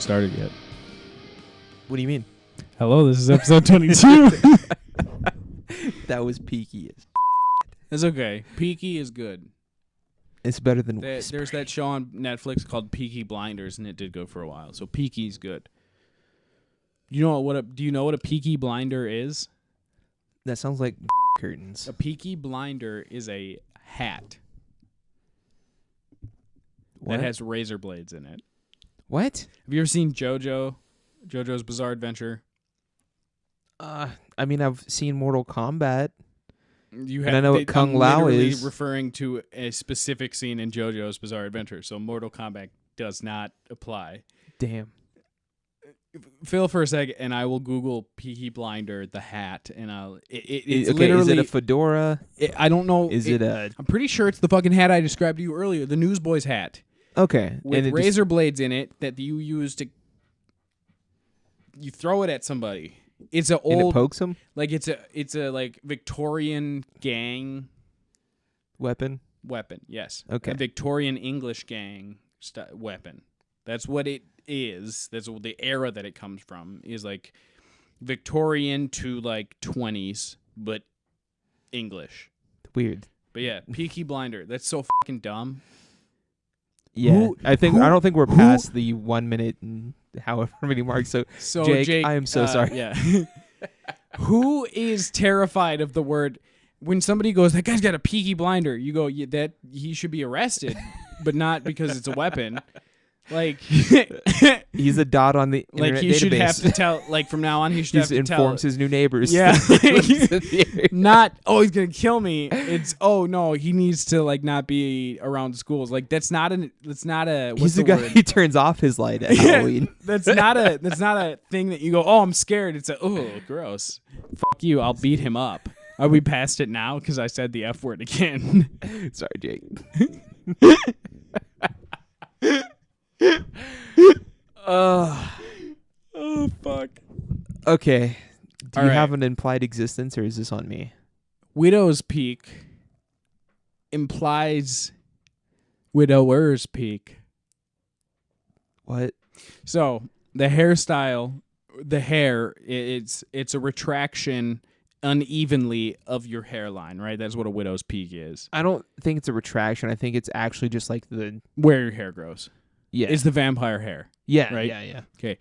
started yet. What do you mean? Hello, this is episode 22. That was peaky. It's okay. Peaky is good. It's better than There's that show on Netflix called Peaky Blinders, and it did go for a while. So Peaky's good. Do you know what a Peaky Blinder is? That sounds like curtains. A Peaky Blinder is a hat that has razor blades in it. What? Have you ever seen JoJo's Bizarre Adventure? I mean, I've seen Mortal Kombat. And I know what Kung Lao is. Referring to a specific scene in JoJo's Bizarre Adventure, so Mortal Kombat does not apply. Damn. Phil for a sec, and I will Google Peaky Blinder the hat, and it's okay, literally. Is it a fedora? I don't know. Is it a? I'm pretty sure it's the fucking hat I described to you earlier, the Newsboys hat. Okay, With razor blades in it that you use to. You throw it at somebody. It's an old. And it pokes them? Like it's a like Victorian gang Weapon? Yes. Okay. A Victorian English gang weapon. That's what it is. That's the era that it comes from is like Victorian to like 20s, but English. Weird. But yeah, Peaky Blinder. That's so fucking dumb. Yeah, I don't think we're past the 1 minute and however many marks. So Jake, I am so sorry. Yeah. Who is terrified of the word when somebody goes, that guy's got a Peaky Blinder? You go, yeah, that he should be arrested, but not because it's a weapon. Like he's a dot on the internet like he database. should have to tell. Like from now on, he should have to informs tell. his new neighbors. Yeah, not he's gonna kill me. It's no, he needs to like not be around schools. Like that's not a. What's he's the guy word? who turns off his light at Halloween. That's not a thing that you go. Oh, I'm scared. It's gross. Fuck you. I'll beat him up. Are we past it now? Because I said the F word again. Sorry, Jake. Oh fuck. Okay. Do you right. have an implied existence, or is this on me? Widow's peak implies widower's peak. What? So the hairstyle, the hair, it's a retraction unevenly of your hairline, right? That's what a widow's peak is. I don't think it's a retraction. I think it's actually just like the Where your hair grows. yeah. It's the vampire hair. Yeah, right? Yeah. Okay.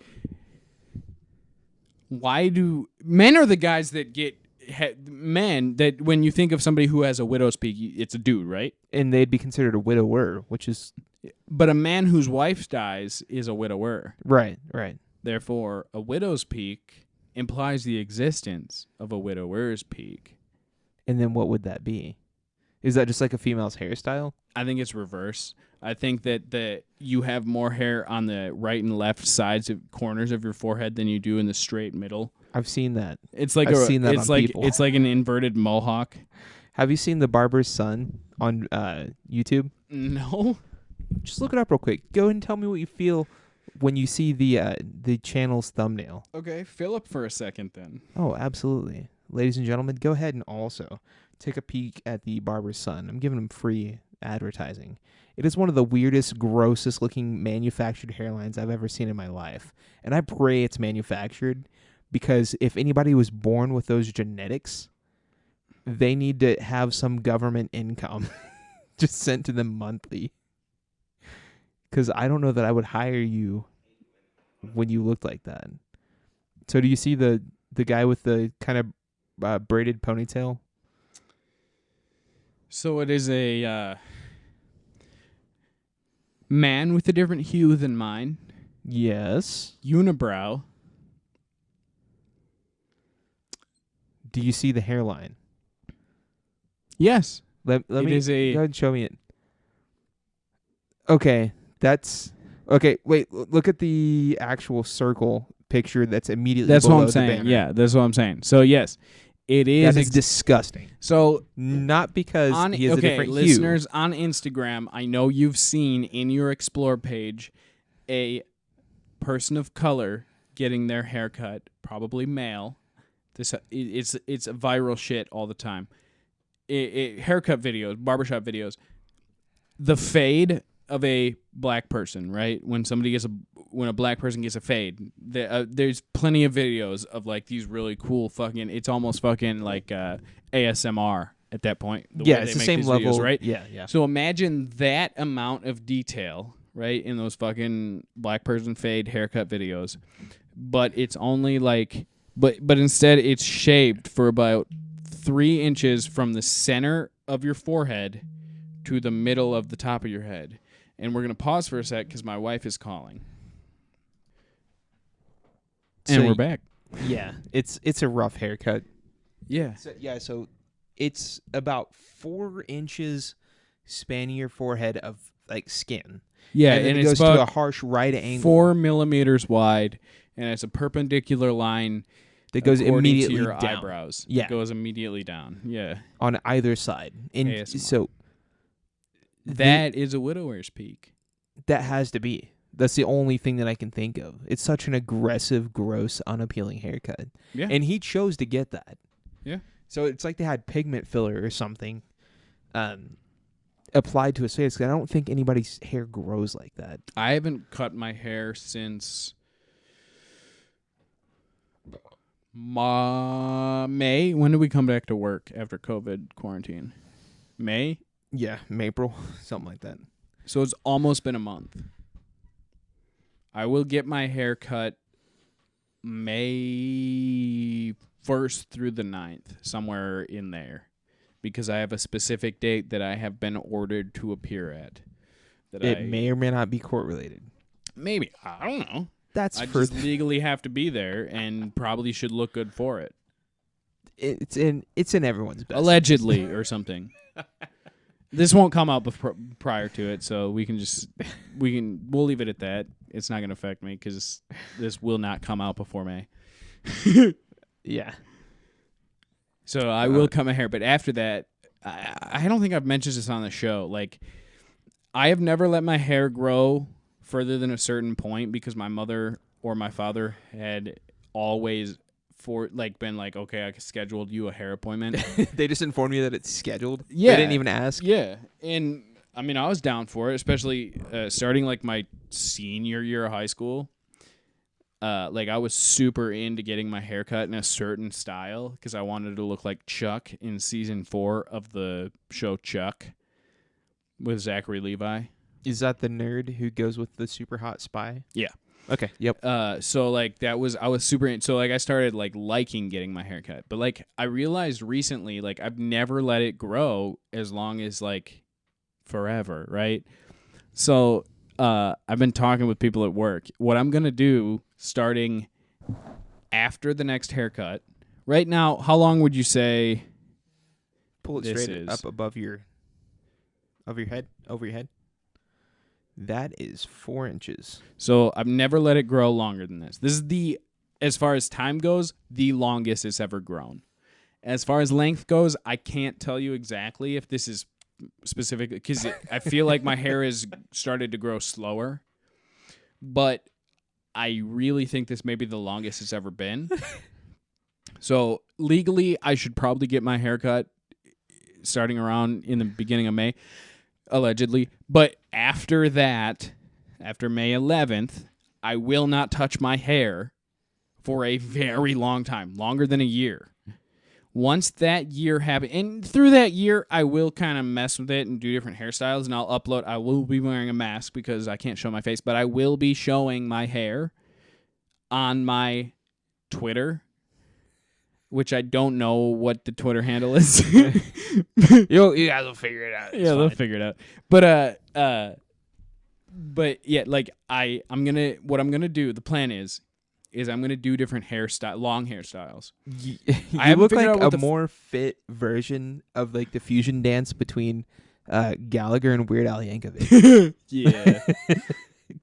Why do men are the guys that get men that when you think of somebody who has a widow's peak, it's a dude, right? And they'd be considered a widower, which is but a man whose wife dies is a widower. right. Therefore, a widow's peak implies the existence of a widower's peak. And then what would that be? Is that just like a female's hairstyle? I think it's reverse. I think that you have more hair on the right and left sides of corners of your forehead than you do in the straight middle. I've seen that. It's like people. It's like an inverted mohawk. Have you seen The Barber's Son on YouTube? No. Just look it up real quick. Go ahead and tell me what you feel when you see the channel's thumbnail. Okay, fill up for a second then. Oh, absolutely. Ladies and gentlemen, go ahead and also take a peek at The Barber's Son. I'm giving him free advertising. It is one of the weirdest, grossest looking manufactured hairlines I've ever seen in my life. And I pray it's manufactured because if anybody was born with those genetics, they need to have some government income just sent to them monthly. Because I don't know that I would hire you when you looked like that. So do you see the guy with the kind of braided ponytail? So it is a man with a different hue than mine. Yes. Unibrow. Do you see the hairline? Yes. Let me is a go ahead and show me it. Okay, okay. Wait, look at the actual circle picture that's immediately. That's below what I'm the saying. banner. Yeah, that's what I'm saying. So yes, it is. That is disgusting. So not because he has a different listeners hue. on Instagram, I know you've seen in your Explore page a person of color getting their haircut, probably male. It's a viral shit all the time. Haircut videos, barbershop videos. The fade of a black person, right? When a black person gets a fade, there's plenty of videos of like these really cool fucking. It's almost fucking like ASMR at that point. The way it's they the make same these level, videos, right? Yeah. So imagine that amount of detail, right, in those fucking black person fade haircut videos, but it's only like, but instead it's shaved for about 3 inches from the center of your forehead to the middle of the top of your head. And we're going to pause for a sec because my wife is calling. And we're back. Yeah, it's a rough haircut. Yeah. So it's about 4 inches spanning your forehead of like skin. Yeah, and then it it's goes to about a harsh right angle 4 millimeters wide, and it's a perpendicular line that goes according immediately to your down. eyebrows. Yeah, it goes immediately down. Yeah, on either side. And ASMR. so that is a widower's peak. that has to be. That's the only thing that I can think of. It's such an aggressive, gross, unappealing haircut. Yeah, And he chose to get that. Yeah. So it's like they had pigment filler or something applied to his face. 'Cause I don't think anybody's hair grows like that. I haven't cut my hair since May. When did we come back to work after COVID quarantine? May? Yeah, April, something like that. So it's almost been a month. I will get my hair cut May 1st through the 9th, somewhere in there, because I have a specific date that I have been ordered to appear at. It may or may not be court related. Maybe. I don't know. That's I for just legally have to be there and probably should look good for it. it's in everyone's best. Allegedly or something. This won't come out prior to it, so we'll leave it at that. It's not going to affect me because this will not come out before May. Yeah. So I will cut my hair, but after that, I don't think I've mentioned this on the show. Like, I have never let my hair grow further than a certain point because my mother or my father had always been like, okay, I scheduled you a hair appointment. They just informed you that it's scheduled. Yeah. They didn't even ask. Yeah, and I mean, I was down for it, especially starting like my senior year of high school. Like I was super into getting my hair cut in a certain style because I wanted to look like Chuck in season 4 of the show Chuck with Zachary Levi. Is that the nerd who goes with the super hot spy? Yeah. Okay. Yep. So like I was super in, so like I started like liking getting my hair cut, but like I realized recently like I've never let it grow as long as like forever, right? So I've been talking with people at work. What I'm gonna do starting after the next haircut. Right now, how long would you say? Pull it straight up above your head, over your head. That is 4 inches. So I've never let it grow longer than this. This is as far as time goes, the longest it's ever grown. As far as length goes, I can't tell you exactly if this is specific because I feel like my hair has started to grow slower. But I really think this may be the longest it's ever been. So legally, I should probably get my hair cut starting around in the beginning of May. Allegedly. But after that, after May 11th, I will not touch my hair for a very long time, longer than a year. Once that year happens, and through that year, I will kind of mess with it and do different hairstyles, and I'll upload. I will be wearing a mask because I can't show my face, but I will be showing my hair on my Twitter, which I don't know what the Twitter handle is. You guys will figure it out. Yeah, they'll figure it out. But yeah, like what I'm gonna do. The plan is I'm gonna do different long hairstyles. You I look figured like out what a more fit version of like the fusion dance between Gallagher and Weird Al Yankovic. Yeah.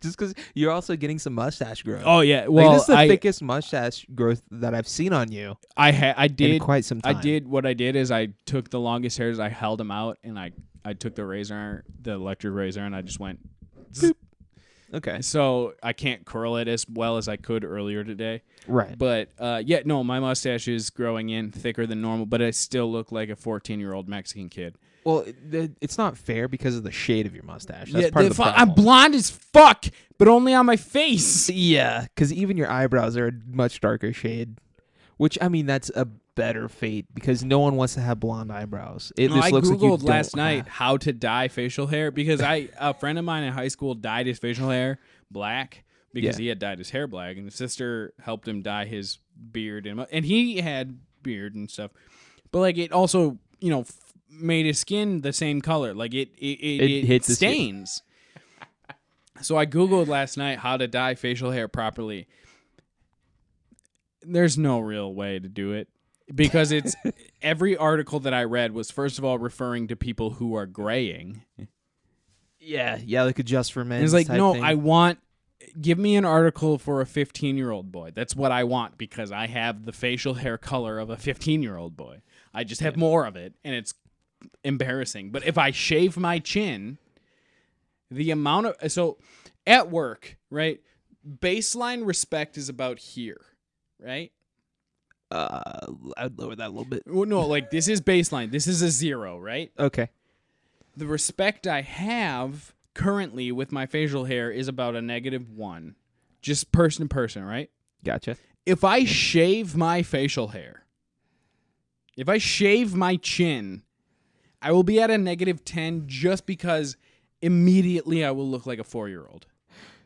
Just because you're also getting some mustache growth. Oh yeah. Well, this is the thickest mustache growth that I've seen on you. I did in quite some time. What I did is I took the longest hairs, I held them out, and I took the electric razor, and I just went. Zoop. Okay. So I can't curl it as well as I could earlier today. Right. But no, my mustache is growing in thicker than normal, but I still look like a 14-year-old Mexican kid. Well, it's not fair because of the shade of your mustache. That's part of the problem. I'm blonde as fuck, but only on my face. Yeah, because even your eyebrows are a much darker shade. Which, I mean, that's a better fate because no one wants to have blonde eyebrows. I looks like you Googled last don't night have- how to dye facial hair because a friend of mine in high school dyed his facial hair black because he had dyed his hair black, and his sister helped him dye his beard, and he had beard and stuff. But, like, it also, made his skin the same color. Like, it hits the skin. stains. So I Googled last night how to dye facial hair properly. There's no real way to do it because it's every article that I read was first of all referring to people who are graying. Yeah, like a Just for Men. And it's like, no, thing. give me an article for a 15-year-old boy. That's what I want because I have the facial hair color of a 15-year-old boy. I just have more of it, and it's embarrassing. But if I shave my chin, the amount of... So, at work, right, baseline respect is about here. Right? I'd lower that a little bit. Well, no, like this is baseline. This is a 0, right? Okay. The respect I have currently with my facial hair is about a -1. Just person to person, right? Gotcha. If I shave my facial hair, if I shave my chin, I will be at a -10 just because immediately I will look like a 4-year-old.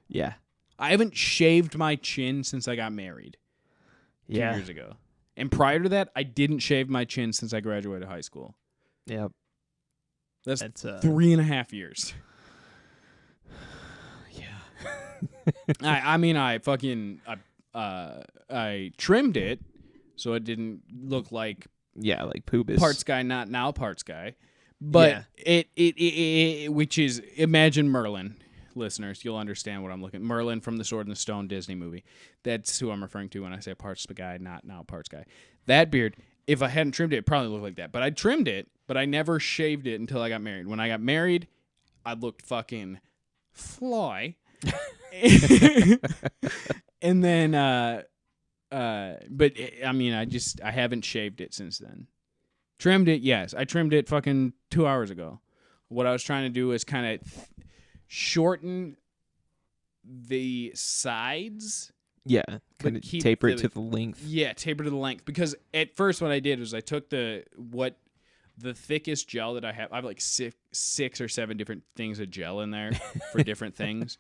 Yeah. I haven't shaved my chin since I got married. 2 years ago. And prior to that, I didn't shave my chin since I graduated high school. Yep. That's 3.5 years. Yeah. I trimmed it so it didn't look like like pubis. parts guy, not now parts guy. But it which is, imagine Merlin. Listeners, you'll understand what I'm looking. Merlin from the Sword and the Stone Disney movie. That's who I'm referring to when I say parts guy, not now parts guy. That beard, if I hadn't trimmed it, probably looked like that. But I trimmed it, but I never shaved it until I got married. When I got married, I looked fucking fly. And then, but I mean, I haven't shaved it since then. Trimmed it, yes. I trimmed it fucking 2 hours ago. What I was trying to do is kind of shorten the sides. Yeah, kind of taper it to the length. Yeah, taper to the length. Because at first what I did was I took the thickest gel that I have. I have like six or seven different things of gel in there for different things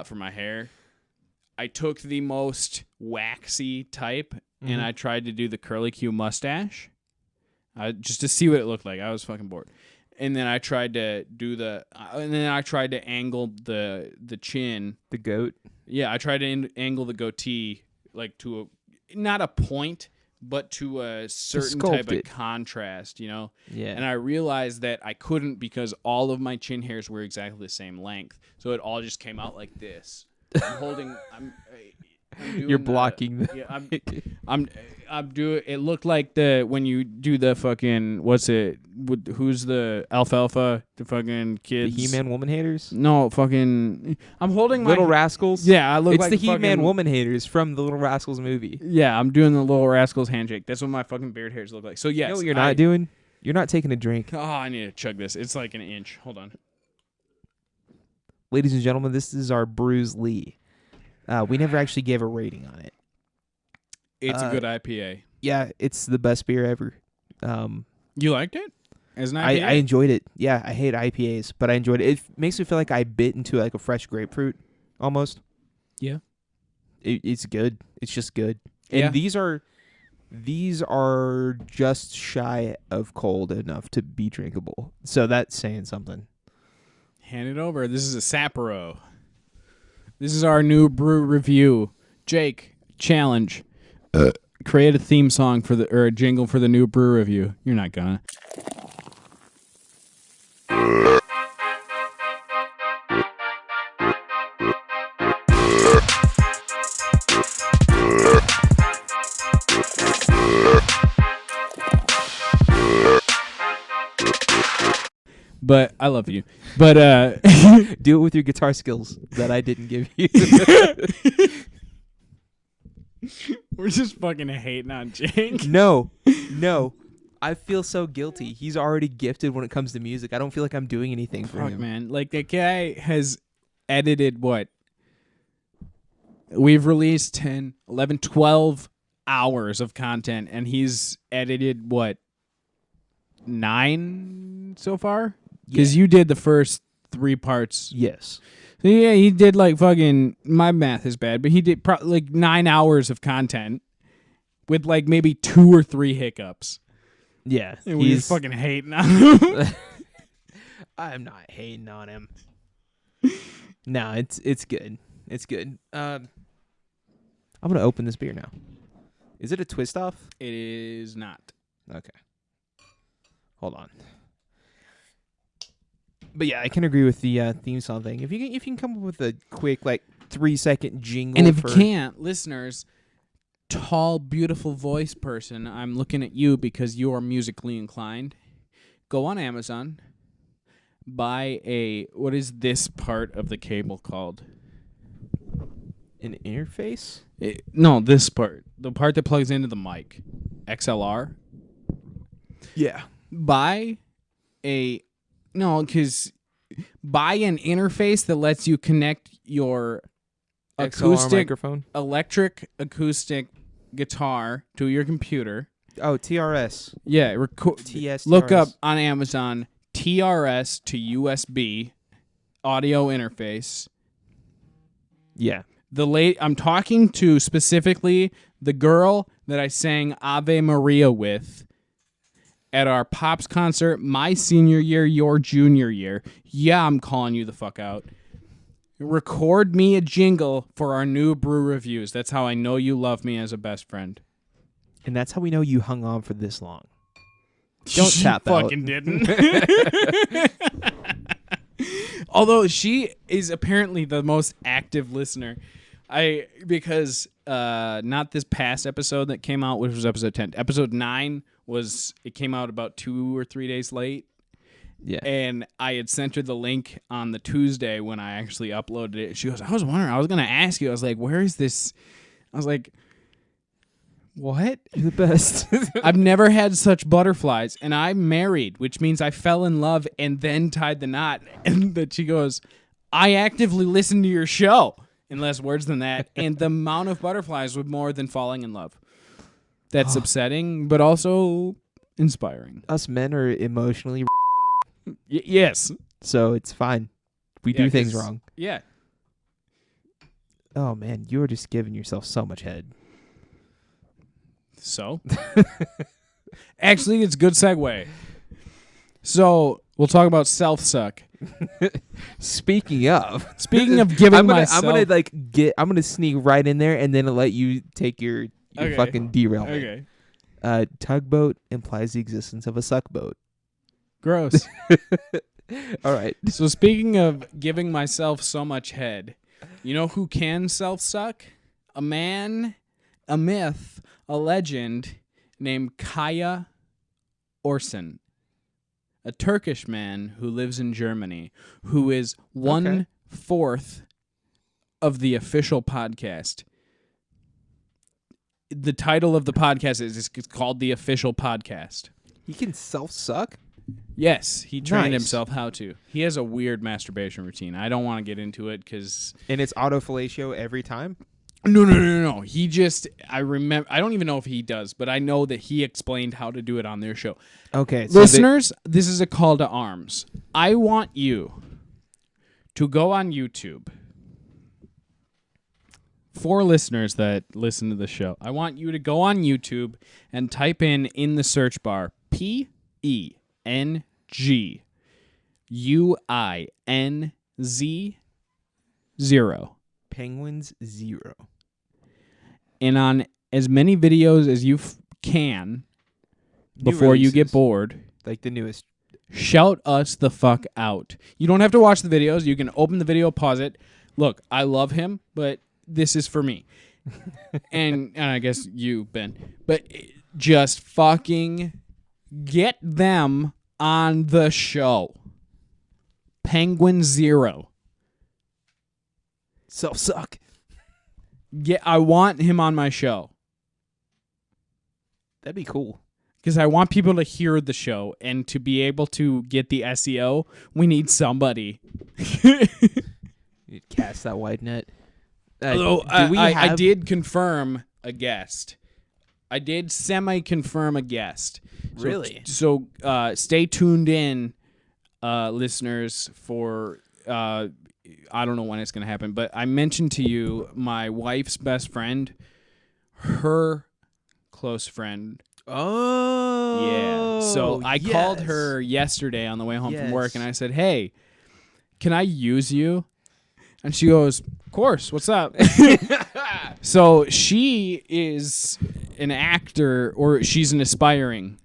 for my hair. I took the most waxy type and I tried to do the curly Q mustache just to see what it looked like. I was fucking bored. And then I tried to do angle the chin. The goat? Yeah, I tried to angle the goatee like to not a point, but to a certain type of contrast, Yeah. And I realized that I couldn't because all of my chin hairs were exactly the same length. So it all just came out like this. I'm doing You're blocking I'm doing. It looked like when you do the fucking who's the alfalfa, the fucking kids, the He-Man woman haters. No, fucking. I'm holding Little Rascals. Yeah, I look it's like the He-Man woman haters from the Little Rascals movie. Yeah, I'm doing the Little Rascals handshake. That's what my fucking beard hairs look like. So yes, you know what you're not doing? You're not taking a drink. Oh, I need to chug this. It's like an inch. Hold on. Ladies and gentlemen, this is our Bruce Lee. We never actually gave a rating on it. It's a good IPA. Yeah, it's the best beer ever. You liked it? As an IPA? I enjoyed it. Yeah, I hate IPAs, but I enjoyed it. It makes me feel like I bit into like a fresh grapefruit, almost. Yeah. It's good. It's just good. Yeah. And these are just shy of cold enough to be drinkable. So that's saying something. Hand it over. This is a Sapporo. This is our new brew review. Jake, challenge. Create a theme song or a jingle for the new brew review. You're not gonna. But I love you. But Do it with your guitar skills that I didn't give you. we're just fucking hating on Jake. No. I feel so guilty. He's already gifted when it comes to music. I don't feel like I'm doing anything for Fuck, him. man. Like, the guy has edited what? We've released 10, 11, 12 hours of content, and he's edited what? 9 so far? Because you did the first 3 parts. Yes. So yeah, he did like fucking, my math is bad, but he did like 9 hours of content with like maybe 2 or 3 hiccups. Yeah. And we're just fucking hating on him. I'm not hating on him. No, it's good. It's good. I'm gonna open this beer now. Is it a twist off? It is not. Okay. Hold on. But yeah, I can agree with the theme song thing. If you can come up with a quick 3-second jingle, and if you can't, listeners, tall, beautiful voice person, I'm looking at you because you are musically inclined. Go on Amazon, buy what is this part of the cable called? An interface? No, this part. The part that plugs into the mic. XLR. Yeah. Buy an interface that lets you connect your XLR microphone. electric acoustic guitar to your computer. Oh, TRS. Yeah, TS. Look up on Amazon TRS to USB audio interface. Yeah. I'm talking to specifically the girl that I sang Ave Maria with at our Pops concert my senior year, your junior year. Yeah, I'm calling you the fuck out. Record me a jingle for our new brew reviews. That's how I know you love me as a best friend. And that's how we know you hung on for this long. Don't tap out. Fucking didn't. Although she is apparently the most active listener. Because not this past episode that came out, which was episode 10. Episode 9 came out about 2 or 3 days late. Yeah. And I had sent her the link on the Tuesday when I actually uploaded it. She goes, I was wondering, I was going to ask you. I was like, where is this? I was like, what? You're the best. I've never had such butterflies. And I'm married, which means I fell in love and then tied the knot. And that she goes, I actively listen to your show. In less words than that. And the amount of butterflies was more than falling in love. That's upsetting, but also inspiring. Us men are emotionally yes. So it's fine. We do things wrong. Yeah. Oh, man. You are just giving yourself so much head. So? Actually, it's a good segue. So, we'll talk about self-suck. Speaking of giving myself, I'm gonna sneak right in there and then let you take your fucking derailment. Okay. Tugboat implies the existence of a suck boat. Gross. All right. So speaking of giving myself so much head, you know who can self-suck? A man, a myth, a legend named Kaya Orson. A Turkish man who lives in Germany, who is 1/4 of the official podcast. The title of the podcast is called The Official Podcast. He can self-suck? Yes, he trained himself how to. He has a weird masturbation routine. I don't want to get into it because... And it's autofellatio every time? No. He just, I don't even know if he does, but I know that he explained how to do it on their show. Okay. So listeners, this is a call to arms. I want you to go on YouTube. For listeners that listen to the show, I want you to go on YouTube and type in the search bar PENGUINZ 0. Penguins 0. And on as many videos as you can before you get bored, like the newest, shout us the fuck out. You don't have to watch the videos. You can open the video, pause it. Look, I love him, but this is for me. and I guess you, Ben. But just fucking get them on the show. Penguin Zero. Self-suck. Yeah, I want him on my show. That'd be cool. Because I want people to hear the show, and to be able to get the SEO, we need somebody. You'd cast that wide net. Although I did confirm a guest. I did semi-confirm a guest. Really? So stay tuned in, listeners, for... I don't know when it's going to happen, but I mentioned to you my wife's best friend, her close friend. Oh, yeah. So I called yes. her yesterday on the way home from work, Yes. and I said, "Hey, can I use you?" And she goes, "Of course. What's up?" So she is an actor, or she's an aspiring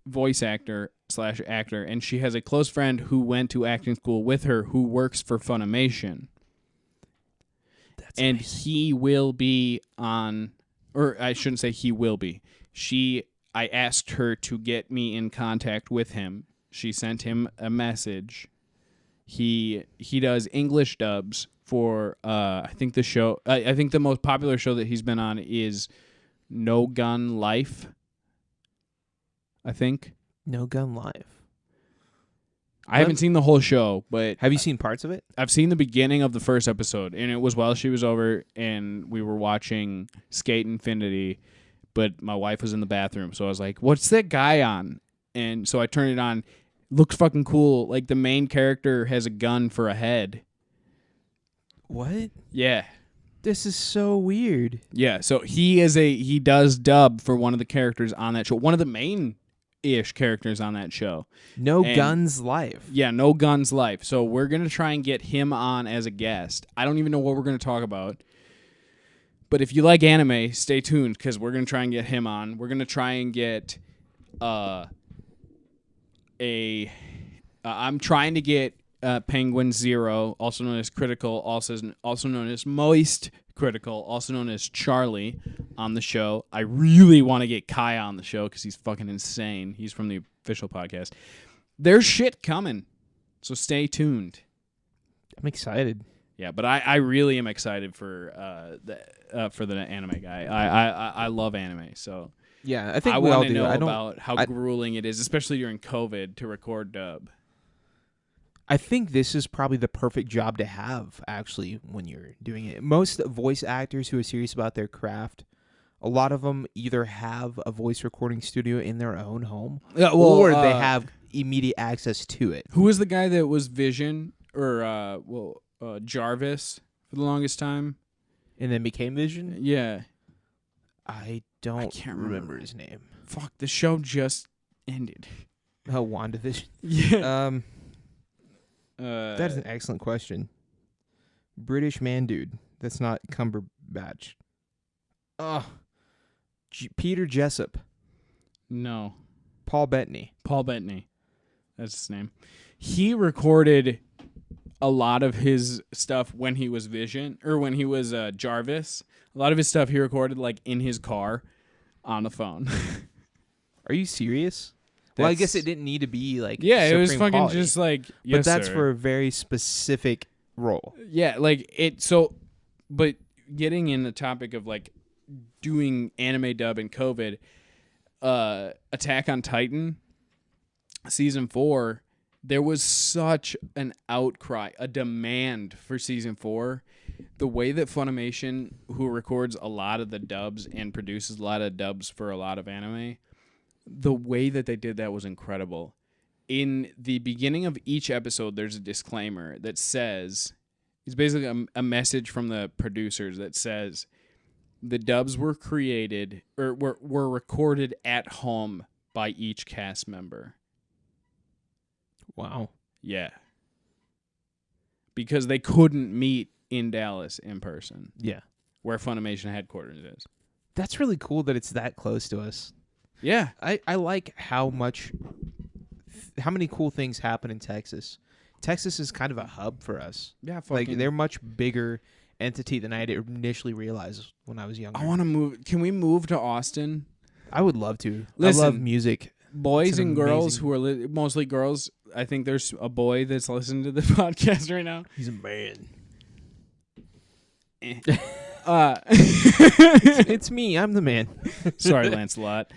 voice actor / actor, and she has a close friend who went to acting school with her who works for Funimation. That's and amazing. he will be on, or I shouldn't say he will be. I asked her to get me in contact with him. She sent him a message. He does English dubs for I think the show. I think the most popular show that he's been on is No Gun Life. I think. No Gun Live. I haven't seen the whole show, but Have you seen parts of it? I've seen the beginning of the first episode, and it was while she was over, and we were watching Skate Infinity, but my wife was in the bathroom, so I was like, "What's that guy on?" And so I turned it on. Looks fucking cool. Like, the main character has a gun for a head. What? Yeah. This is so weird. Yeah, so he does dub for one of the characters on that show. One of the main-ish characters on that show. No Guns Life. Yeah, No Guns Life. So we're going to try and get him on as a guest. I don't even know what we're going to talk about. But if you like anime, stay tuned, because we're going to try and get him on. We're going to try and get I'm trying to get Penguin Zero, also known as Critical, also known as Moist Critical, also known as Charlie, on the show. I really want to get Kai on the show because he's fucking insane. He's from the official podcast. There's shit coming, so stay tuned. I'm excited. Yeah, but I really am excited for the anime guy. I love anime, so Yeah, I think I we all want to do. know I don't. about how grueling it is, especially during COVID, to record dub. I think this is probably the perfect job to have, actually, when you're doing it. Most voice actors who are serious about their craft, a lot of them either have a voice recording studio in their own home, or they have immediate access to it. Who was the guy that was Vision, or Jarvis for the longest time? And then became Vision? Yeah. I can't remember his name. Fuck, the show just ended. Oh, WandaVision. Yeah. That is an excellent question. British man dude. That's not Cumberbatch. Peter Jessup. No. Paul Bettany. Paul Bettany. That's his name. He recorded a lot of his stuff when he was Vision, or when he was Jarvis. A lot of his stuff he recorded like in his car on the phone. Are you serious? Well, I guess it didn't need to be like it was supreme fucking quality. just like yes, but that's sir. for a very specific role. Yeah, like it. So, but getting in the topic of like doing anime dub in COVID, Attack on Titan season 4, there was such an outcry, a demand for season 4. The way that Funimation, who records a lot of the dubs and produces a lot of dubs for a lot of anime, the way that they did that was incredible. In the beginning of each episode, there's a disclaimer that says, it's basically a message from the producers that says, the dubs were created or were recorded at home by each cast member. Wow. Yeah. Because they couldn't meet in Dallas in person. Yeah. Where Funimation headquarters is. That's really cool that it's that close to us. Yeah. I like how many cool things happen in Texas. Texas is kind of a hub for us. Yeah, like they're much bigger entity than I had initially realized when I was younger. I want to move. Can we move to Austin? I would love to. Listen, I love music. Boys and girls amazing... who are mostly girls, I think there's a boy that's listening to the podcast right now. He's a man. It's me. I'm the man. Sorry, Lancelot.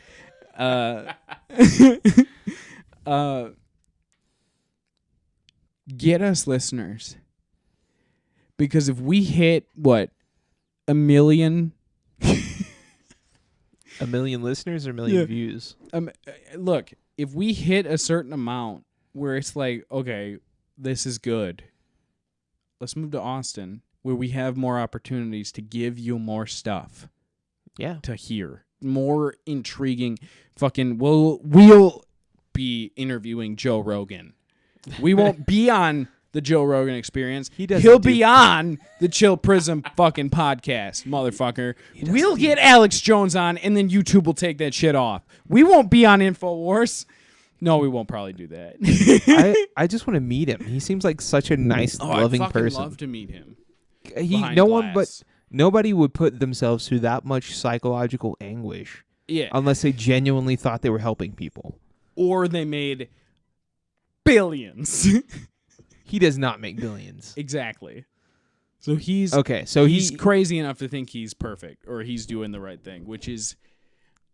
Get us listeners. Because if we hit, what, 1 million? 1 million listeners or 1 million views? Look, if we hit a certain amount where it's like, okay, this is good, let's move to Austin where we have more opportunities to give you more stuff. Yeah. To hear. More intriguing. We'll be interviewing Joe Rogan. We won't be on the Joe Rogan Experience. He'll be on the Chill Prism fucking podcast, motherfucker. We'll get Alex Jones on, and then YouTube will take that shit off. We won't be on InfoWars. No, we won't probably do that. I just want to meet him. He seems like such a nice, loving person. I'd love to meet him. Nobody would put themselves through that much psychological anguish. Yeah. Unless they genuinely thought they were helping people. Or they made billions. He does not make billions. Exactly. So he's crazy enough to think he's perfect or he's doing the right thing, which is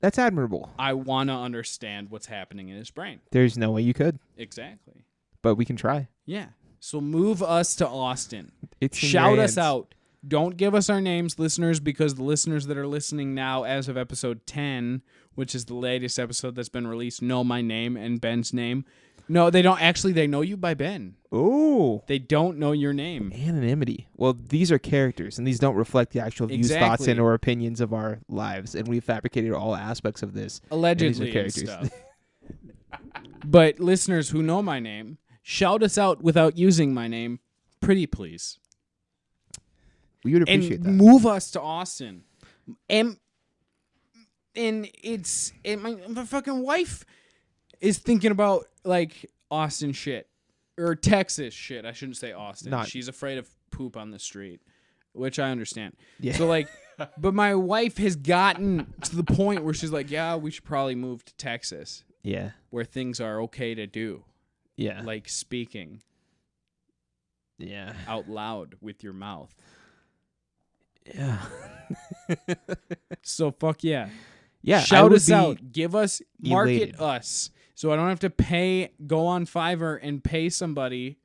that's admirable. I want to understand what's happening in his brain. There's no way you could. Exactly. But we can try. Yeah. So move us to Austin. Shout us out. Don't give us our names, listeners, because the listeners that are listening now as of episode 10, which is the latest episode that's been released, know my name and Ben's name. No, they don't. Actually, they know you by Ben. Oh. They don't know your name. Anonymity. Well, these are characters, and these don't reflect the actual views, thoughts, and or opinions of our lives, and we've fabricated all aspects of this. Allegedly characters. And stuff. But listeners who know my name, shout us out without using my name, pretty please. We would appreciate that. Move us to Austin. And my fucking wife is thinking about like Austin shit or Texas shit. I shouldn't say Austin. She's afraid of poop on the street, which I understand. Yeah. So like, but my wife has gotten to the point where she's like, yeah, we should probably move to Texas. Yeah. Where things are okay to do. Yeah. Like speaking. Yeah. Out loud with your mouth. Yeah. So fuck yeah. Yeah. Shout us out. Give us, elated. market us. So I don't have to go on Fiverr and pay somebody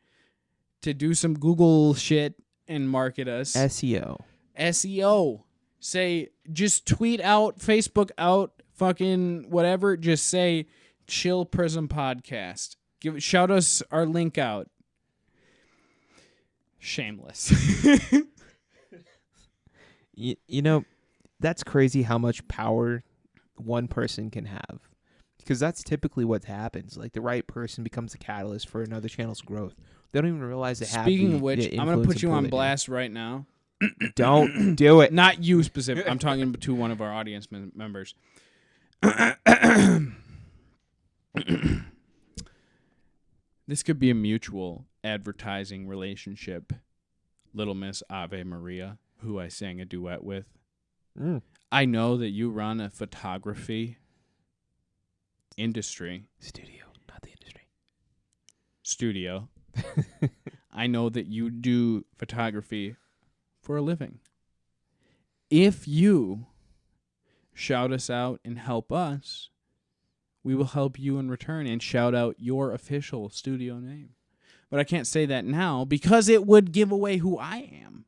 to do some Google shit and market us. SEO. Say, just tweet out, Facebook out, fucking whatever. Just say, Chill Prism Podcast. Shout us our link out. Shameless. You know, that's crazy how much power one person can have. Because that's typically what happens. Like, the right person becomes the catalyst for another channel's growth. They don't even realize they have Speaking of which, I'm going to put you on blast right now. Don't do it. Not you specific. I'm talking to one of our audience members. This could be a mutual advertising relationship. Little Miss Ave Maria, who I sang a duet with. I know that you run a photography industry. Studio, not the industry. Studio. I know that you do photography for a living. If you shout us out and help us, we will help you in return and shout out your official studio name. But I can't say that now because it would give away who I am.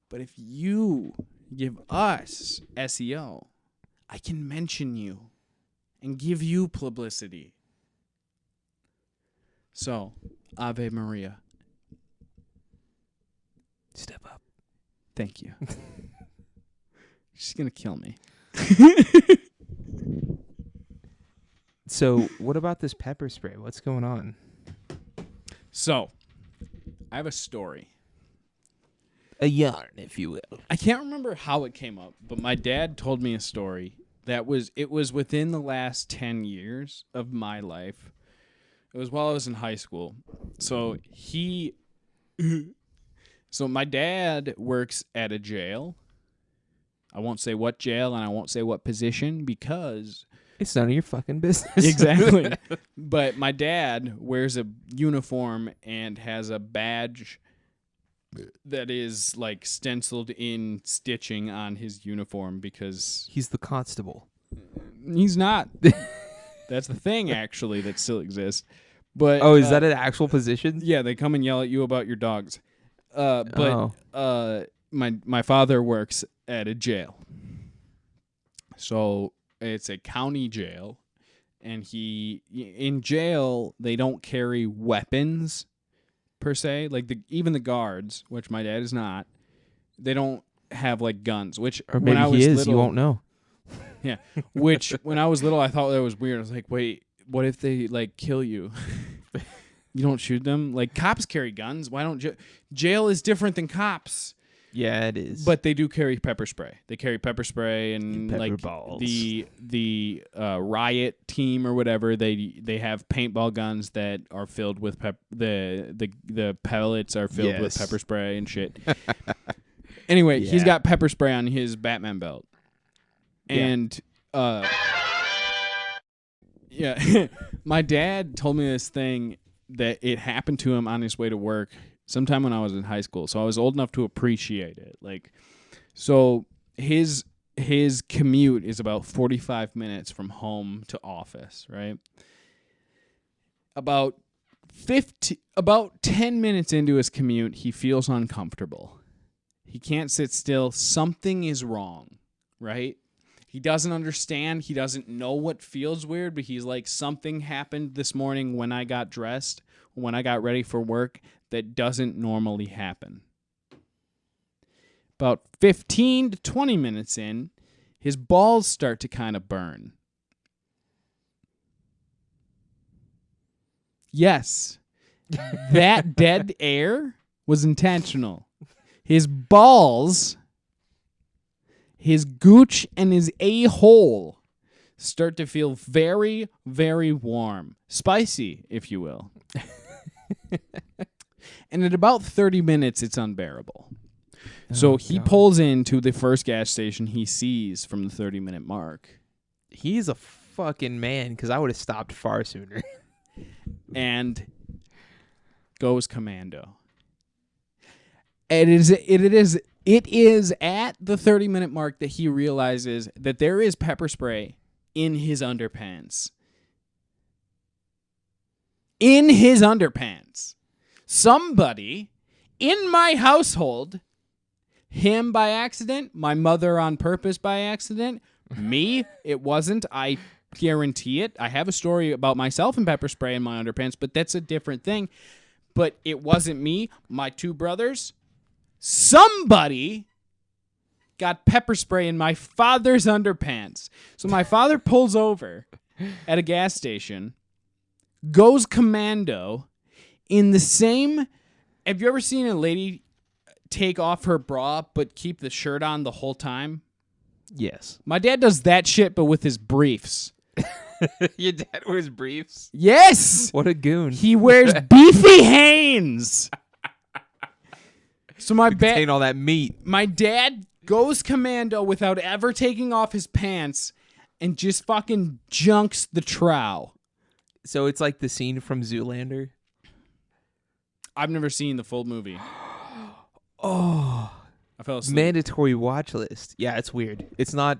But if you give us SEO, I can mention you and give you publicity. So, Ave Maria. Step up. Thank you. She's going to kill me. So, what about this pepper spray? What's going on? So, I have a story. A yarn, if you will. I can't remember how it came up, but my dad told me a story that was within the last 10 years of my life. It was while I was in high school. So my dad works at a jail. I won't say what jail and I won't say what position because It's none of your fucking business. Exactly. But my dad wears a uniform and has a badge that is like stenciled in stitching on his uniform because He's the constable. he's not. That's the thing, actually, that still exists. But Is that an actual position? Yeah, they come and yell at you about your dogs. My father works at a jail. So it's a county jail, and in jail they don't carry weapons per se. Like even the guards, which my dad is not, they don't have like guns. Which Or when maybe I was he is. little, You won't know. Yeah. Which when I was little, I thought that was weird. I was like, wait, what if they like kill you? You don't shoot them? Like cops carry guns. Why don't jail is different than cops? Yeah, it is. But they do carry pepper spray. They carry pepper spray and Pepper like balls. the riot team or whatever. They have paintball guns that are filled with the pellets are filled with pepper spray and shit. Anyway, he's got pepper spray on his Batman belt. And my dad told me this thing that it happened to him on his way to work sometime when I was in high school. So I was old enough to appreciate it. So his commute is about 45 minutes from home to office, right? About 10 minutes into his commute, he feels uncomfortable. He can't sit still. Something is wrong, right? He doesn't understand. He doesn't know what feels weird, but he's like, something happened this morning when I got dressed, when I got ready for work, that doesn't normally happen. About 15 to 20 minutes in, his balls start to kind of burn. Yes, that dead air was intentional. His balls, his gooch, and his a-hole start to feel very, very warm. Spicy, if you will. And at about 30 minutes, it's unbearable. So he pulls into the first gas station he sees from the 30-minute mark. He's a fucking man, because I would have stopped far sooner. And goes commando. It is at the 30-minute mark that he realizes that there is pepper spray in his underpants. In his underpants. Somebody in my household, him by accident, my mother on purpose by accident, me, it wasn't, I guarantee it. I have a story about myself and pepper spray in my underpants, but that's a different thing. But it wasn't me, my two brothers. Somebody got pepper spray in my father's underpants. So my father pulls over at a gas station, goes commando in the same... Have you ever seen a lady take off her bra but keep the shirt on the whole time? Yes. My dad does that shit, but with his briefs. Your dad wears briefs? Yes! What a goon. He wears beefy Hanes. So contain all that meat. My dad goes commando without ever taking off his pants and just fucking junks the trow. So it's like the scene from Zoolander? I've never seen the full movie. Oh. I fell asleep. Mandatory watch list. Yeah, it's weird. It's not...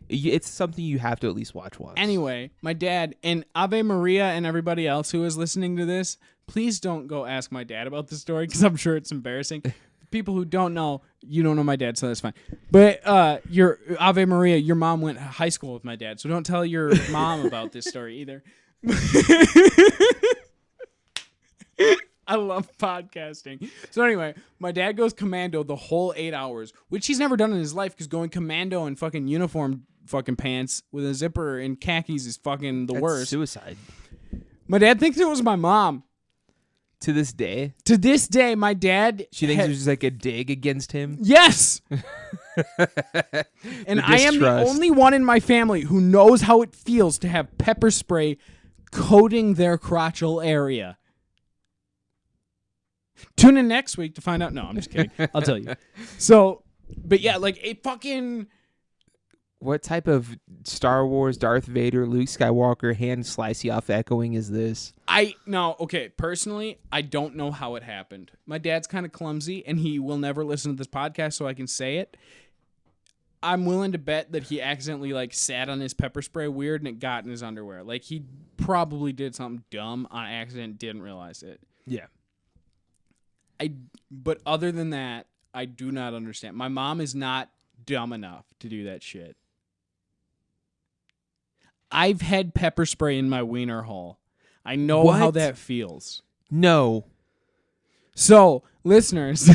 It's something you have to at least watch once. Anyway, my dad, and Ave Maria and everybody else who is listening to this, please don't go ask my dad about this story because I'm sure it's embarrassing. People who don't know, you don't know my dad, so that's fine. But your Ave Maria, your mom went to high school with my dad, so don't tell your mom about this story either. I love podcasting. So anyway, my dad goes commando the whole 8 hours, which he's never done in his life because going commando in fucking uniform fucking pants with a zipper and khakis is fucking the worst. Suicide. My dad thinks it was my mom. To this day? To this day, my dad... She thinks it was just like a dig against him? Yes! And I am the only one in my family who knows how it feels to have pepper spray coating their crotchal area. Tune in next week to find out. No, I'm just kidding. I'll tell you. So, but yeah, like it fucking... What type of Star Wars, Darth Vader, Luke Skywalker, hand slicey off echoing is this? Personally, I don't know how it happened. My dad's kind of clumsy, and he will never listen to this podcast, so I can say it. I'm willing to bet that he accidentally like sat on his pepper spray weird and it got in his underwear. Like he probably did something dumb on accident, didn't realize it. Yeah. But other than that, I do not understand. My mom is not dumb enough to do that shit. I've had pepper spray in my wiener hole. I know how that feels. No. So, listeners.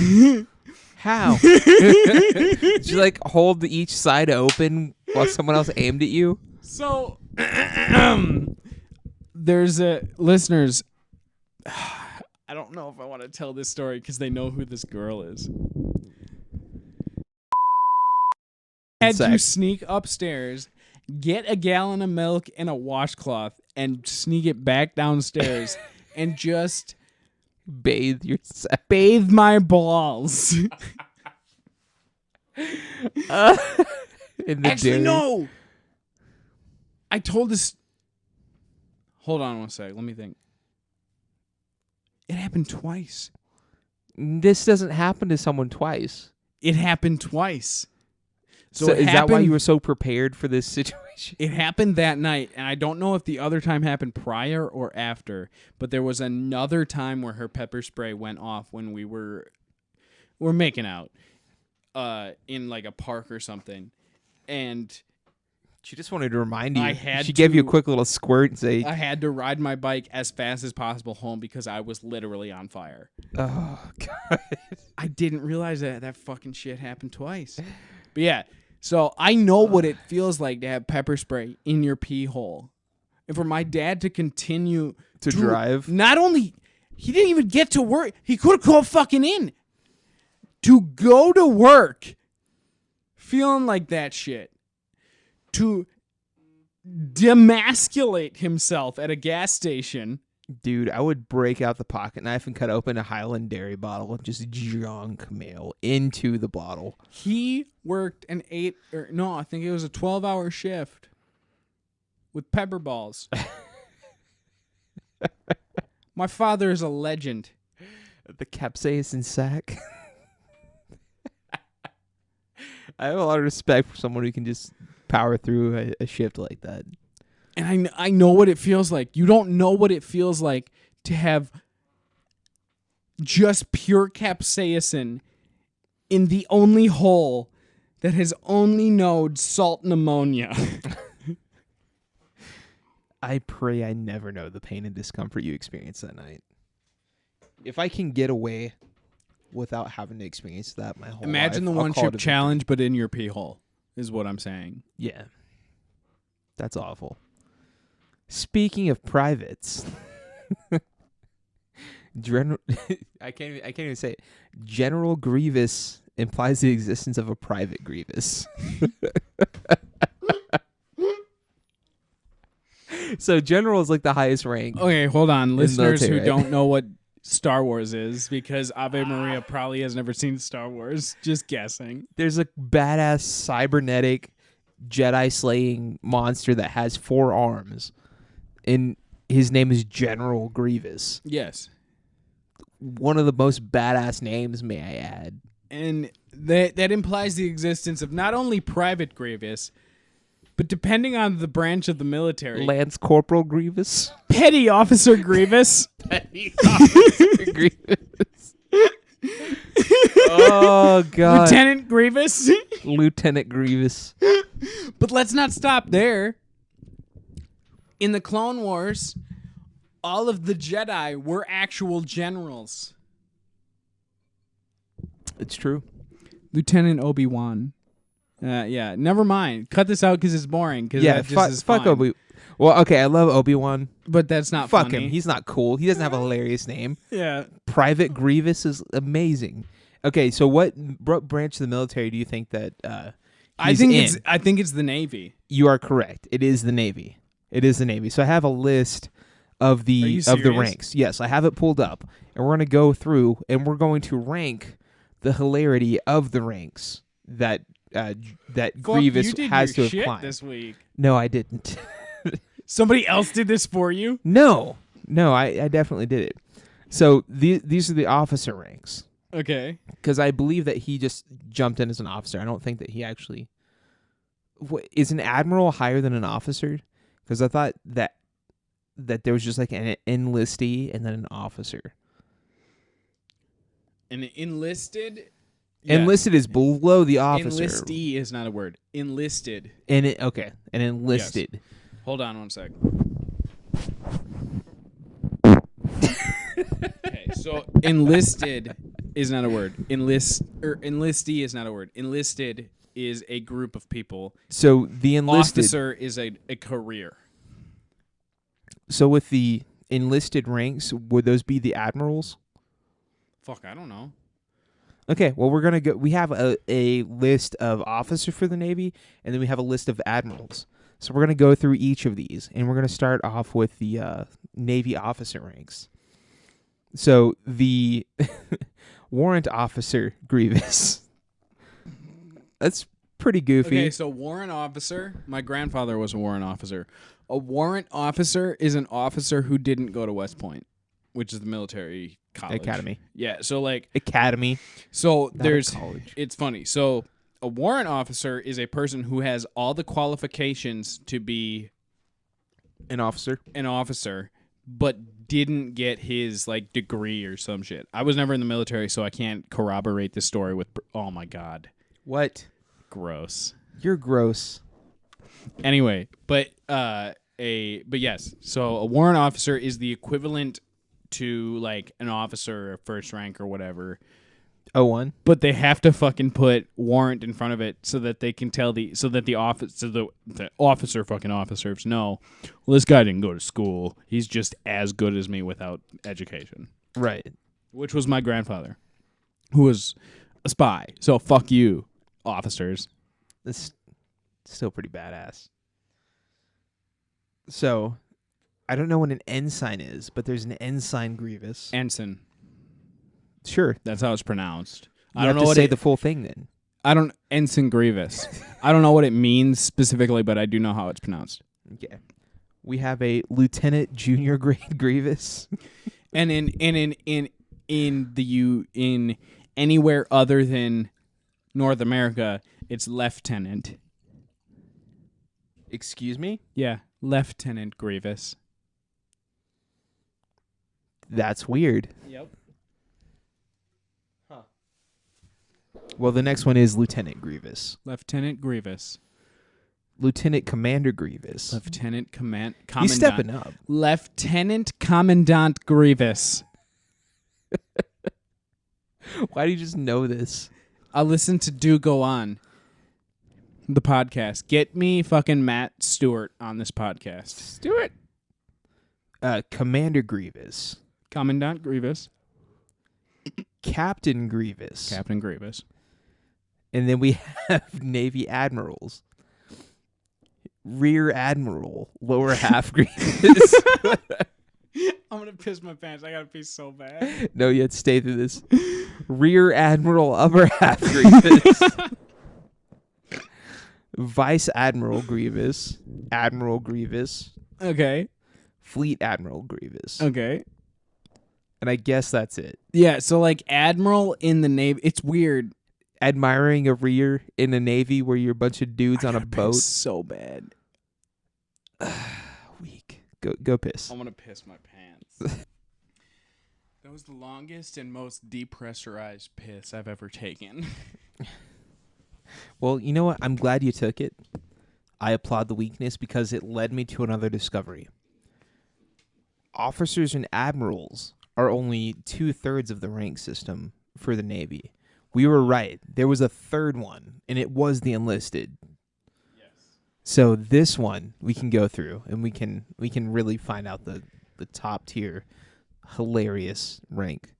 How? Did you like hold each side open while someone else aimed at you? So, there's listeners. I don't know if I want to tell this story because they know who this girl is. Had to sneak upstairs, get a gallon of milk and a washcloth, and sneak it back downstairs, and just bathe my balls. Actually, no. I told this. Hold on one sec. Let me think. It happened twice. This doesn't happen to someone twice. It happened twice. So is that why you were so prepared for this situation? It happened that night, and I don't know if the other time happened prior or after, but there was another time where her pepper spray went off when we were making out in like a park or something. And she just wanted to remind you. She gave you a quick little squirt and say, I had to ride my bike as fast as possible home because I was literally on fire. Oh, God. I didn't realize that fucking shit happened twice. But yeah, so I know what it feels like to have pepper spray in your pee hole. And for my dad to continue to drive. Not only, he didn't even get to work. He could have called fucking in. To go to work feeling like that shit. To demasculate himself at a gas station. Dude, I would break out the pocket knife and cut open a Highland Dairy bottle and just junk mail into the bottle. He worked I think it was a 12-hour shift with pepper balls. My father is a legend. The capsaicin sack. I have a lot of respect for someone who can just power through a shift like that. And I know what it feels like. You don't know what it feels like to have just pure capsaicin in the only hole that has only known salt and ammonia. I pray I never know the pain and discomfort you experienced that night. If I can get away without having to experience that my whole life. Imagine the one-chip challenge, but in your pee hole, is what I'm saying. Yeah. That's awful. Speaking of privates, I can't even say it. General Grievous implies the existence of a private Grievous. So General is like the highest rank. Okay, hold on. Listeners who don't know what Star Wars is, because Ave Maria probably has never seen Star Wars. Just guessing. There's a badass cybernetic Jedi slaying monster that has 4 arms. And his name is General Grievous. Yes. One of the most badass names, may I add. And that implies the existence of not only Private Grievous, but depending on the branch of the military, Lance Corporal Grievous. Petty Officer Grievous. Petty Officer Grievous. Oh, God. Lieutenant Grievous. Lieutenant Grievous. But let's not stop there. In the Clone Wars, all of the Jedi were actual generals. It's true. Lieutenant Obi-Wan. Yeah, never mind. Cut this out because it's boring. Yeah, fuck Obi. Well, okay, I love Obi-Wan. But that's not fuck funny. Him. He's not cool. He doesn't have a hilarious name. Yeah. Private Grievous is amazing. Okay, so what branch of the military do you think that I think it's the Navy. You are correct. It is the Navy. It is the Navy. So I have a list of the ranks. Yes, I have it pulled up. And we're going to go through and we're going to rank the hilarity of the ranks that that Fuck, Grievous you did has to your have shit climbed. this week. No, I didn't. Somebody else did this for you? No, I definitely did it. So these are the officer ranks. Okay. Because I believe that he just jumped in as an officer. I don't think that he actually... Is an admiral higher than an officer? Because I thought that there was just like an enlistee and then an officer. An enlisted? Yeah. Enlisted is below the officer. Enlistee is not a word. Enlisted. Okay, an enlisted. Yes. Hold on one sec. Okay, so enlisted is not a word. Enlistee is not a word. Enlisted is a group of people. So the enlisted... Officer is a career. So with the enlisted ranks, would those be the admirals? Fuck, I don't know. Okay, well, we're gonna go. We have a list of officers for the Navy, and then we have a list of admirals. So we're gonna go through each of these, and we're gonna start off with the Navy officer ranks. So the warrant officer Grievous. That's pretty goofy. Okay, so warrant officer. My grandfather was a warrant officer. A warrant officer is an officer who didn't go to West Point, which is the military college. Academy. Yeah, so like Academy. so Not there's a college. it's funny. So a warrant officer is a person who has all the qualifications to be An officer. but didn't get his like degree or some shit. I was never in the military, so I can't corroborate this story with oh my god. What? Gross. You're gross. Anyway, but yes. So a warrant officer is the equivalent to like an officer or first rank or whatever. 01. But they have to fucking put warrant in front of it so that they can tell the officer fucking officers know, well, this guy didn't go to school. He's just as good as me without education. Right. Which was my grandfather, who was a spy. So fuck you, officers. That's still pretty badass. So, I don't know what an ensign is, but there's an ensign Grievous. Ensign. Sure. That's how it's pronounced. I don't know what to say the full thing then. I don't Ensign Grievous. I don't know what it means specifically, but I do know how it's pronounced. Okay. We have a lieutenant junior grade Grievous. And in anywhere other than North America, it's lieutenant. Excuse me? Yeah, Lieutenant Grievous. That's weird. Yep. Huh. Well, the next one is Lieutenant Grievous. Lieutenant Grievous. Lieutenant Commander Grievous. Lieutenant Commandant. He's stepping up. Lieutenant Commandant Grievous. Why do you just know this? I listen to Do Go On, the podcast. Get me fucking Matt Stewart on this podcast. Stewart. Commander Grievous. Commandant Grievous. Captain Grievous. Captain Grievous. And then we have Navy Admirals. Rear Admiral. Lower half Grievous. I'm going to piss my pants. I got to pee so bad. No, you have to stay through this. Rear Admiral. Upper half Grievous. Vice Admiral Grievous. Admiral Grievous. Okay. Fleet Admiral Grievous. Okay. And I guess that's it. Yeah, so like Admiral in the Navy, it's weird. Admiring a rear in a Navy where you're a bunch of dudes on a boat. So bad. Weak. Go piss. I'm going to piss my pants. That was the longest and most depressurized piss I've ever taken. Well, you know what? I'm glad you took it. I applaud the weakness because it led me to another discovery. Officers and admirals are only 2/3 of the rank system for the Navy. We were right. There was a third one, and it was the enlisted. Yes. So this one we can go through, and we can really find out the top tier hilarious rank.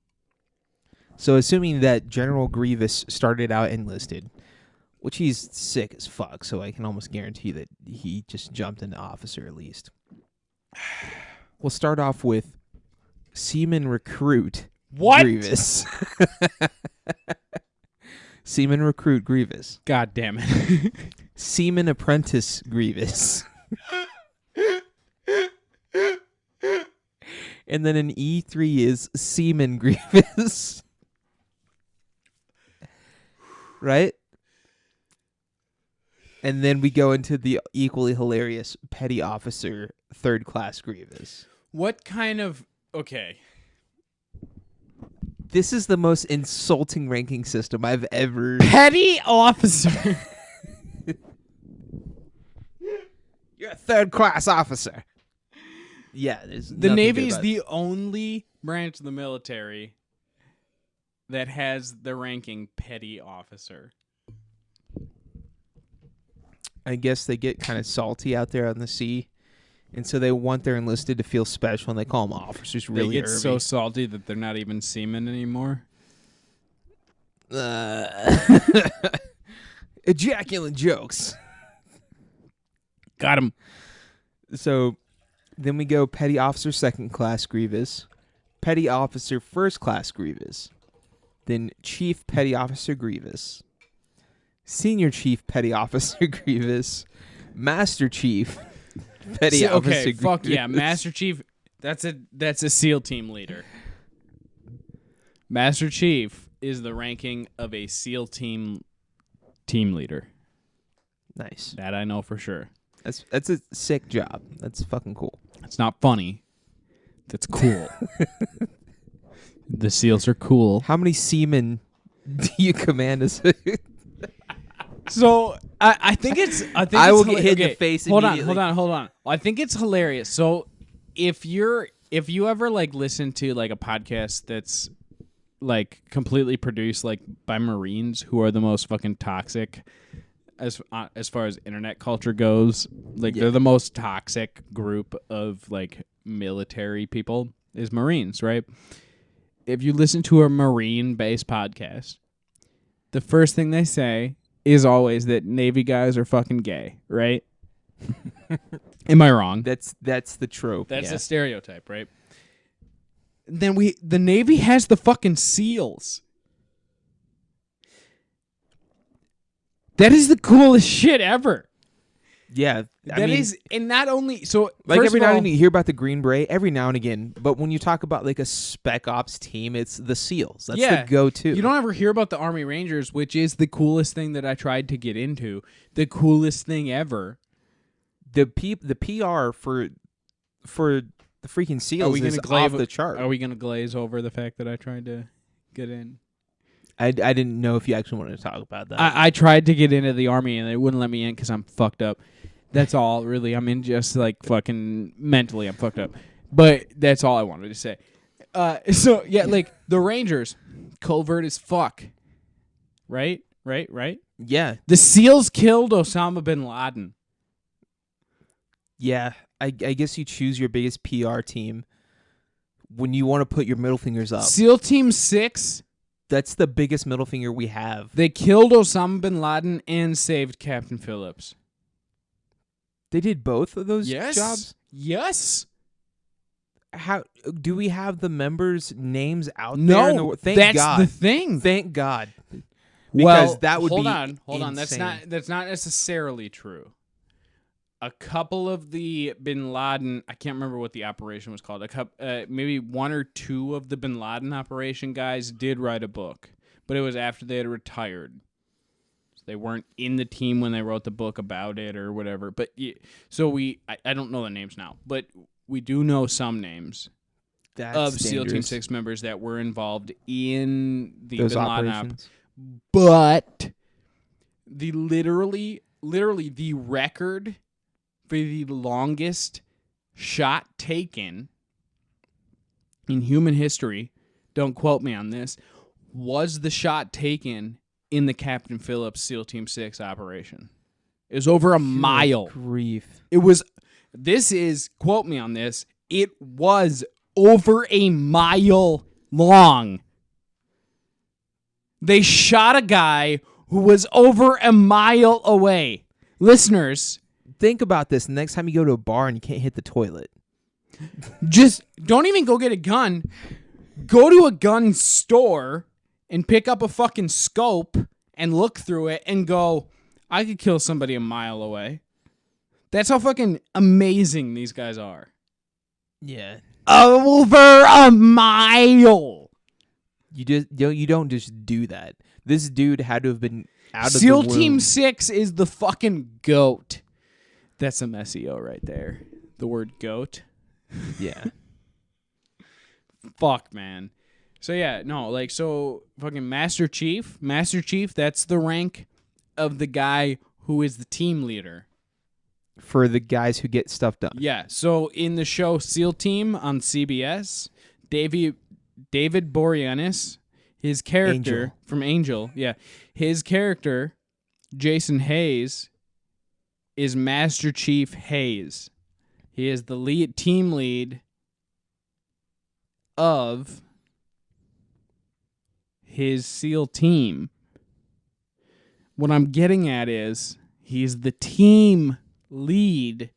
So assuming that General Grievous started out enlisted, which he's sick as fuck, so I can almost guarantee that he just jumped into officer at least. We'll start off with Seaman Recruit What? Grievous. Seaman recruit Grievous. God damn it. Seaman apprentice Grievous. And then an E3 is Seaman Grievous. Right? And then we go into the equally hilarious Petty Officer Third Class Grievous. What kind of... Okay. This is the most insulting ranking system I've ever... Petty Officer. You're a third class officer. Yeah, there's The nothing Navy good is about the only branch of the military that has the ranking Petty Officer. I guess they get kind of salty out there on the sea, and so they want their enlisted to feel special, and they call them officers really They get early. so salty that they're not even seamen anymore. Ejaculate jokes. Got him. So then we go Petty Officer Second Class Grievous, Petty Officer First Class Grievous, then Chief Petty Officer Grievous, Senior Chief Petty Officer Grievous, Master Chief Petty Officer okay, Grievous. fuck yeah, Master Chief. That's a SEAL team leader. Master Chief is the ranking of a SEAL team leader. Nice. That I know for sure. That's a sick job. That's fucking cool. It's not funny. That's cool. The SEALs are cool. How many seamen do you command as So I think it's I will get hit in the face Hold immediately. on. I think it's hilarious. So if you ever like listen to like a podcast that's like completely produced like by Marines who are the most fucking toxic as far as internet culture goes, like they're the most toxic group of like military people is Marines, right? If you listen to a Marine-based podcast, the first thing they say is always that Navy guys are fucking gay, right? Am I wrong? That's the trope. That's yeah. a stereotype, right? Then the Navy has the fucking SEALs. That is the coolest shit ever. Yeah. I mean, and not only so like every now now and then you hear about the Green Beret, every now and again, but when you talk about like a spec ops team, it's the SEALs. That's the go-to. You don't ever hear about the Army Rangers, which is the coolest thing that I tried to get into. The coolest thing ever. The PR for the freaking SEALs is off the chart. Are we going to glaze over the fact that I tried to get in? I didn't know if you actually wanted to talk about that. I tried to get into the Army, and they wouldn't let me in because I'm fucked up. That's all, really. I mean, just like fucking mentally, I'm fucked up. But that's all I wanted to say. So, yeah, like the Rangers, covert as fuck. Right? Yeah. The SEALs killed Osama bin Laden. Yeah. I guess you choose your biggest PR team when you want to put your middle fingers up. SEAL Team 6. That's the biggest middle finger we have. They killed Osama bin Laden and saved Captain Phillips. They did both of those jobs? Yes. How do we have the members' names out there? No, Thank that's God. the thing. Thank God. Because Well, that would hold be on. insane. That's not necessarily true. A couple of the bin Laden, I can't remember what the operation was called. Maybe one or two of the bin Laden operation guys did write a book, but it was after they had retired. So they weren't in the team when they wrote the book about it or whatever. But I don't know the names now, but we do know some names of SEAL Team 6 members that were involved in the those bin Laden operations. But the literally the record for the longest shot taken in human history, don't quote me on this, was the shot taken in the Captain Phillips SEAL Team 6 operation. It was over a mile. Grief. Quote me on this, it was over a mile long. They shot a guy who was over a mile away. Listeners, think about this. The next time you go to a bar and you can't hit the toilet. Just don't even go get a gun. Go to a gun store and pick up a fucking scope and look through it and go, I could kill somebody a mile away. That's how fucking amazing these guys are. Yeah. Over a mile. You don't just do that. This dude had to have been out of SEAL the womb. Team 6 is the fucking GOAT. That's some SEO right there. The word GOAT. Yeah. Fuck, man. So yeah, no, like, so fucking Master Chief, that's the rank of the guy who is the team leader. For the guys who get stuff done. Yeah, so in the show SEAL Team on CBS, David Boreanaz, his character Angel. from Angel, his character, Jason Hayes, is Master Chief Hayes. He is the team lead of his SEAL team. What I'm getting at is he's the team lead,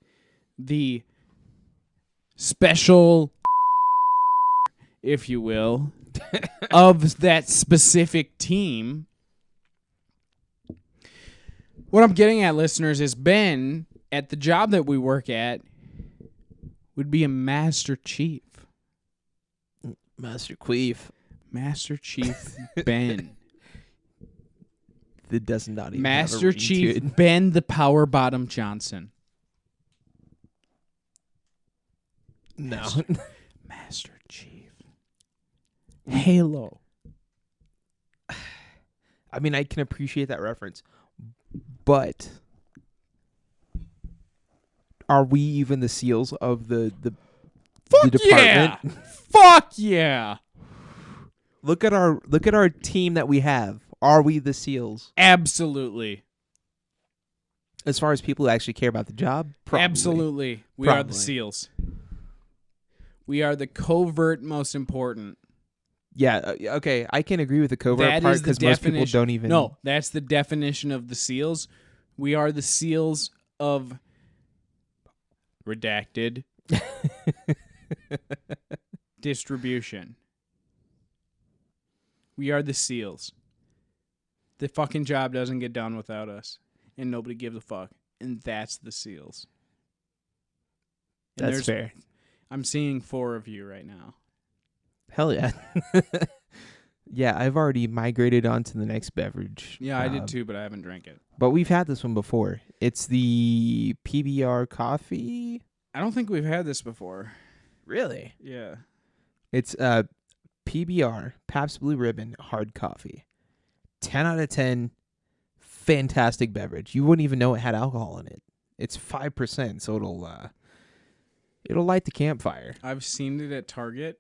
the special, if you will, of that specific team. What I'm getting at, listeners, is Ben, at the job that we work at, would be a Master Chief. Master Queef. Master Chief Ben. That does not even Master have a ring Chief to it. Ben the Power Bottom Johnson. No. Master Chief. Halo. I mean, I can appreciate that reference, but are we even the SEALs of the Fuck department? yeah! Fuck yeah! Look at our team that we have. Are we the SEALs? Absolutely. As far as people who actually care about the job? Probably. Absolutely. We are the Probably. SEAls. We are the covert most important. Yeah, okay, I can agree with the covert That part is the because most people definition. don't even... No, that's the definition of the SEAls. We are the SEAls of redacted distribution. We are the SEAls. The fucking job doesn't get done without us, and nobody gives a fuck. And that's the SEAls. And That's fair. I'm seeing 4 of you right now. Hell yeah. Yeah, I've already migrated on to the next beverage. Yeah, I did too, but I haven't drank it. But we've had this one before. It's the PBR coffee. I don't think we've had this before. Really? Yeah. It's PBR, Pabst Blue Ribbon, hard coffee. 10 out of 10, fantastic beverage. You wouldn't even know it had alcohol in it. It's 5%, so it'll light the campfire. I've seen it at Target.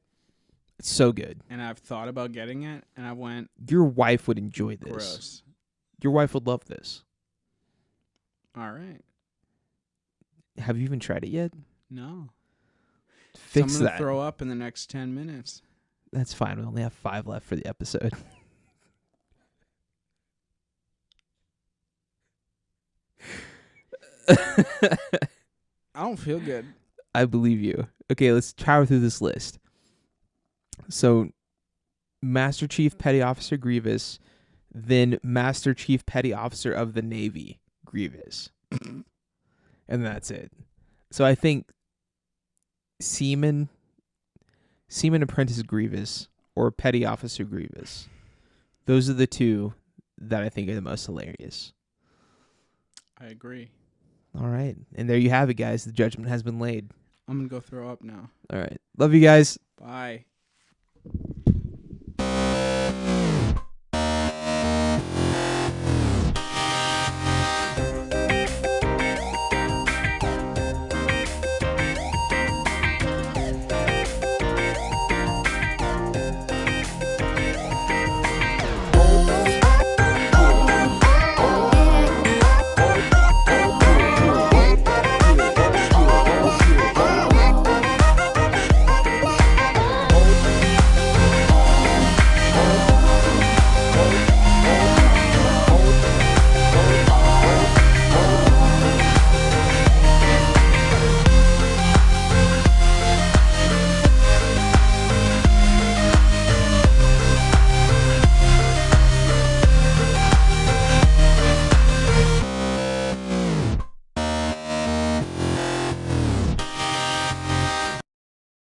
It's so good. And I've thought about getting it, and I went, Your wife would enjoy this. gross. Your wife would love this. All right. Have you even tried it yet? No. Fix so I'm gonna that. throw up in the next 10 minutes. That's fine. We only have 5 left for the episode. I don't feel good. I believe you. Okay, let's power through this list. So, Master Chief Petty Officer Grievous, then Master Chief Petty Officer of the Navy Grievous. And that's it. So I think Seaman Apprentice Grievous or Petty Officer Grievous. Those are the two that I think are the most hilarious. I agree. All right. And there you have it, guys. The judgment has been laid. I'm going to go throw up now. All right. Love you guys. Bye.